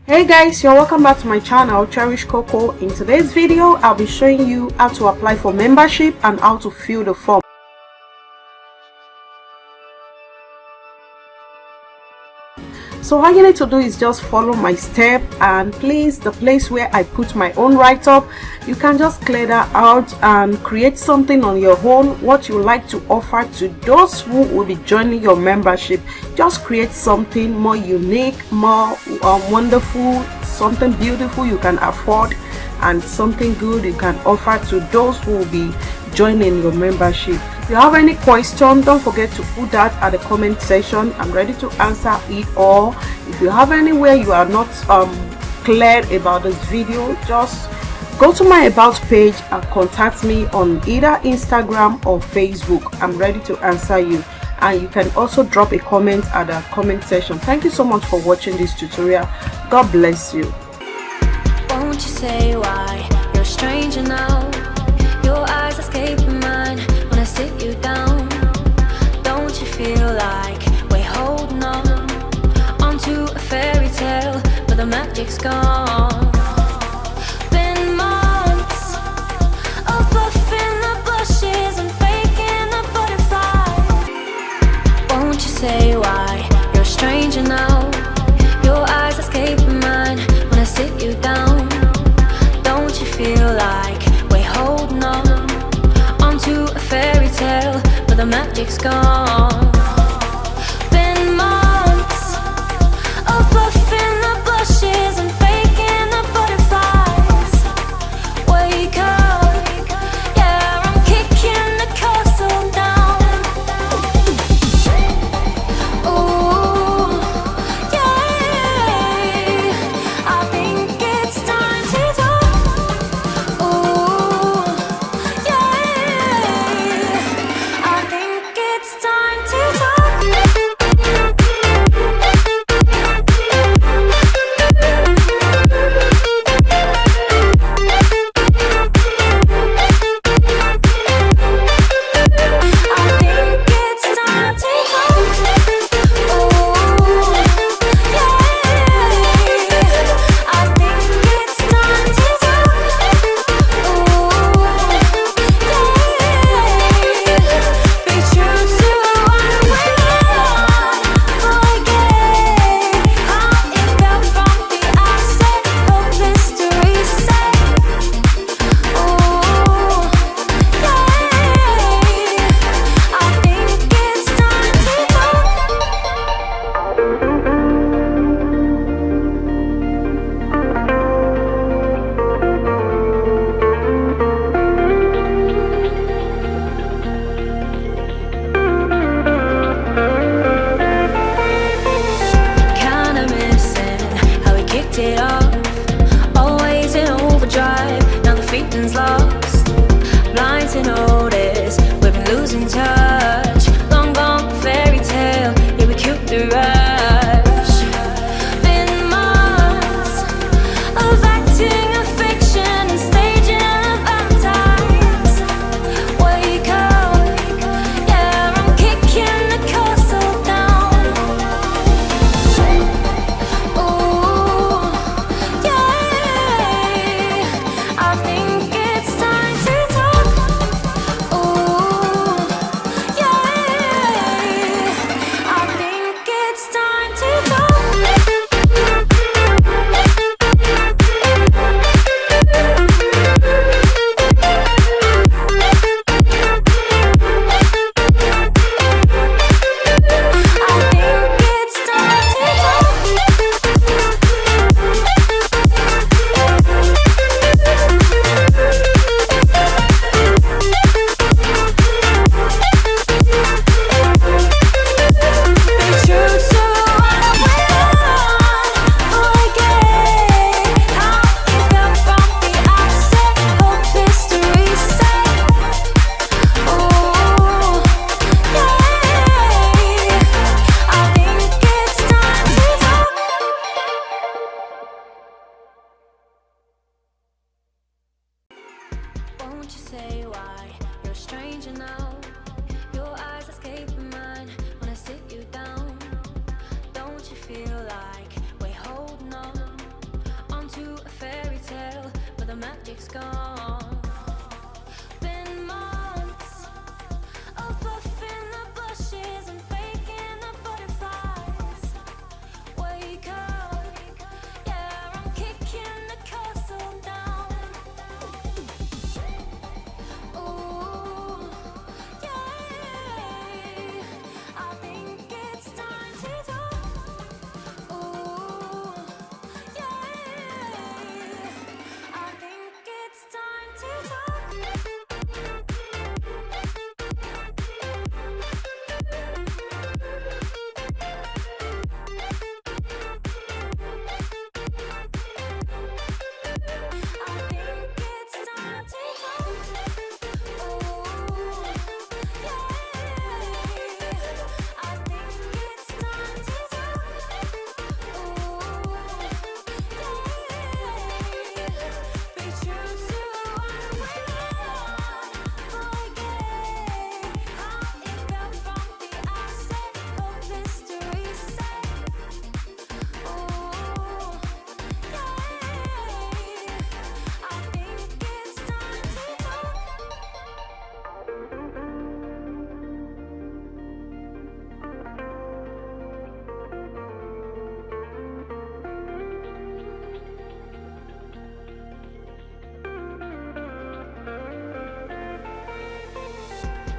Hey guys, you're welcome back to my channel Cherish Coco. In today's video I'll be showing you how to apply for membership and how to fill the form. So all you need to do is just follow my step, and please, the place where I put my own write-up, you can just clear that out and create something on your own, what you like to offer to those who will be joining your membership. Just create something more unique, more wonderful, something beautiful you can afford, and something good you can offer to those who will be joining your membership. If you have any question, don't forget to put that at the comment section. I'm ready to answer it all. If you have anywhere you are not clear about this video, just go to my about page and contact me on either Instagram or Facebook. I'm ready to answer you, and you can also drop a comment at the comment section. Thank you so much for watching this tutorial. God bless you. Won't you say why you're a stranger now? Your eyes escape mine when I sit you down. Don't you feel like we're holding on onto a fairy tale, but the magic's gone? Been months of buffing the bushes and faking the butterflies. Won't you say why you're a stranger now? Your eyes escape mine when I sit you down. Don't you feel like we're holding on onto a fairy tale, but the magic's gone? Been months of buffing the bushes and faking the butterflies. Wake up, yeah, I'm kicking the castle down. Ooh, yeah, I think it's time to talk. Ooh, yeah, I think it's time to talk. I think it's time to talk. Ooh, yeah, I think it's time to talk. Ooh, yeah, be true to what we want. Forget how it felt from the outset. Hopeless to reset. Ooh, yeah, I think it's time to kinda missing how we kicked it off. Always in overdrive, now the feeling's lost. Blind to notice, we've been losing touch. Long gone fairy tale, yeah, we killed the rush. Been months of acting a fiction and staging a baptize. Wake up, yeah, I'm kicking the castle down. Ooh, yeah, I think it's time to talk. Ooh, yeah, I think it's time to talk. I think it's time to be true to what we want. Forget how it felt from the outset. Hopeless to reset. Ooh, yeah, I think it's time to talk. Won't you say why you're a stranger now? Your eyes escape mine when I sit you down. Don't you feel like we're holding on the magic's gone. Been months of buffing the bushes and faking the butterflies. Wake up, yeah, I'm kicking the castle down. Ooh, yeah, I think it's time to talk. Ooh, yeah, I think it's time to talk.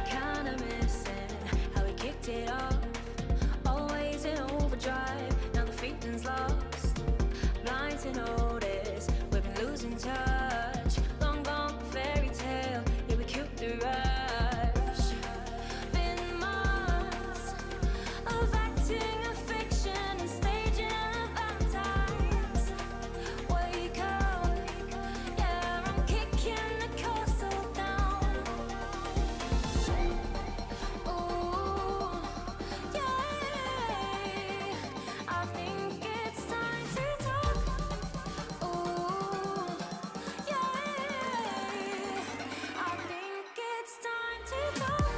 Kinda missing how we kicked it off. Always in overdrive, now the feeling's lost. Blind to notice, we've been losing touch. Long gone fairy tale, yeah, we killed the rush. Been months of acting a fiction and staging a Valentine's. Wake up, yeah, I'm kicking the castle down. Ooh, yeah, I think it's time to talk. Ooh, yeah, I think it's time to talk.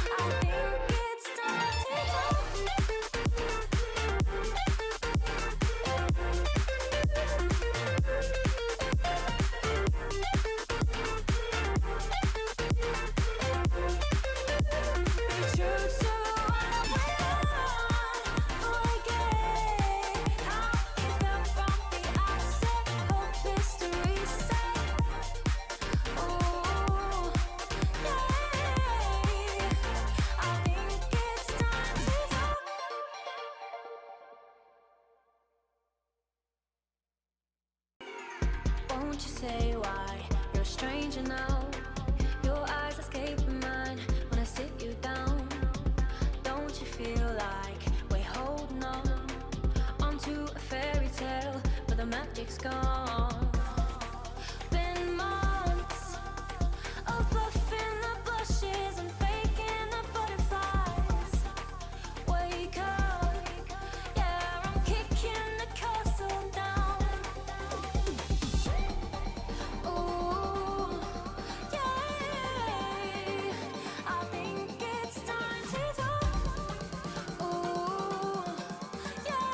I think it's time to Won't you say why you're a stranger now? Your eyes escape mine when I sit you down. Don't you feel like we're holding on onto a fairy tale, but the magic's gone? Been months of buffing the bushes and faking the butterflies. Wake up, yeah, I'm kicking the castle down. Ooh, yeah, I think it's time to talk. Ooh, yeah,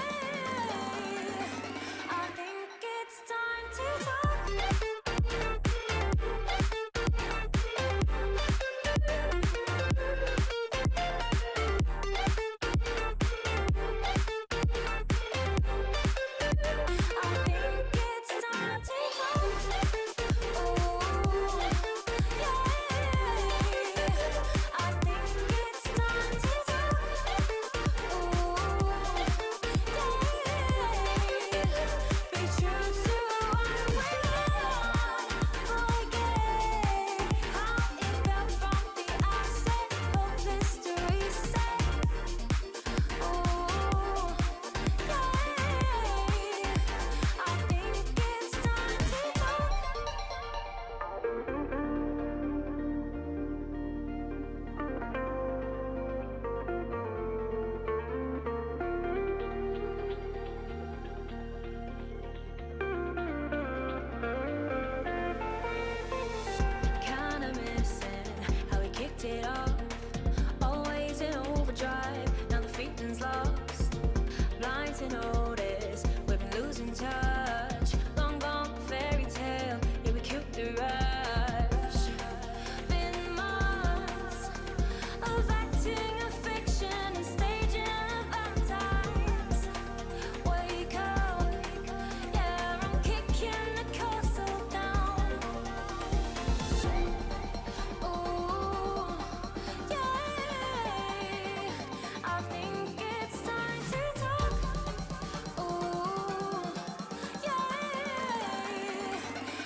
I think it's time to to notice we've been losing touch. Long gone fairy tale, yeah, we killed the rush. Been months of acting a fiction and staging a baptize. Wake up, yeah, I'm kicking the castle down. Ooh, yeah, I think it's time to talk. Ooh, yeah,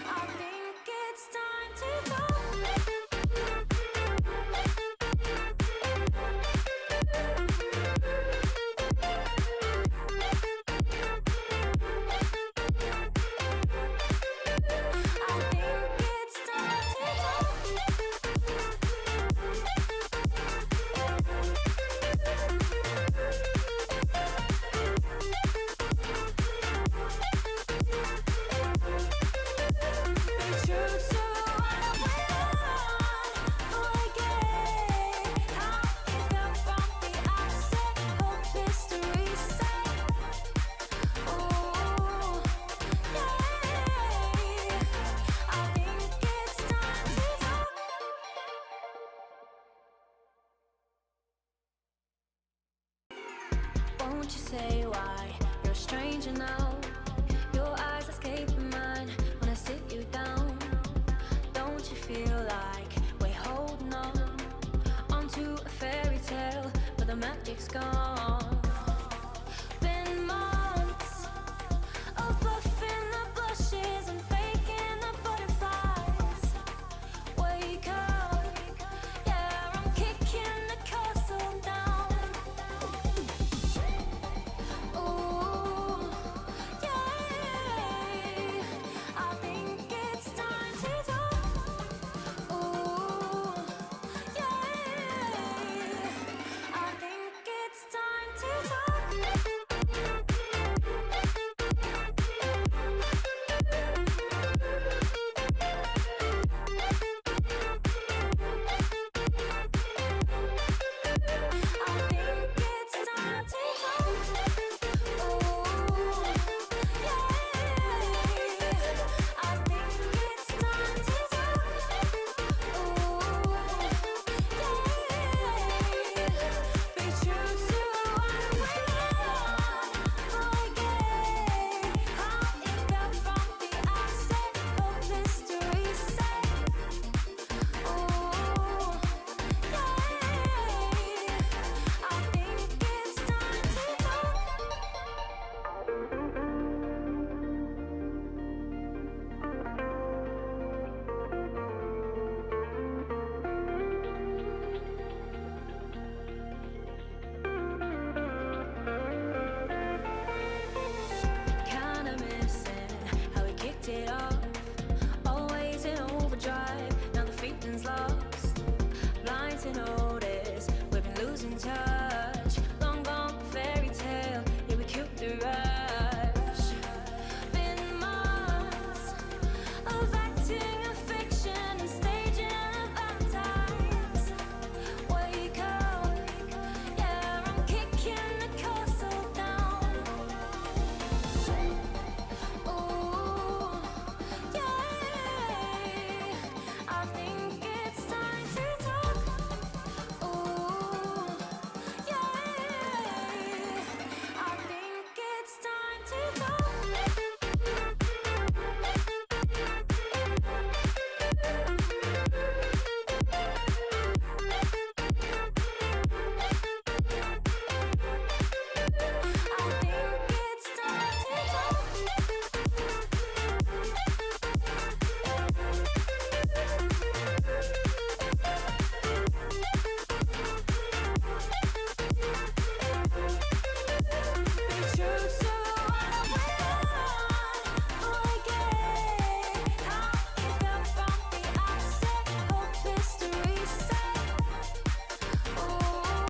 I think it's time to talk. I think it's time to Won't you say why you're a stranger now? Your eyes escape mine when I sit you down. Don't you feel like we're holding on onto a fairy tale, but the magic's gone?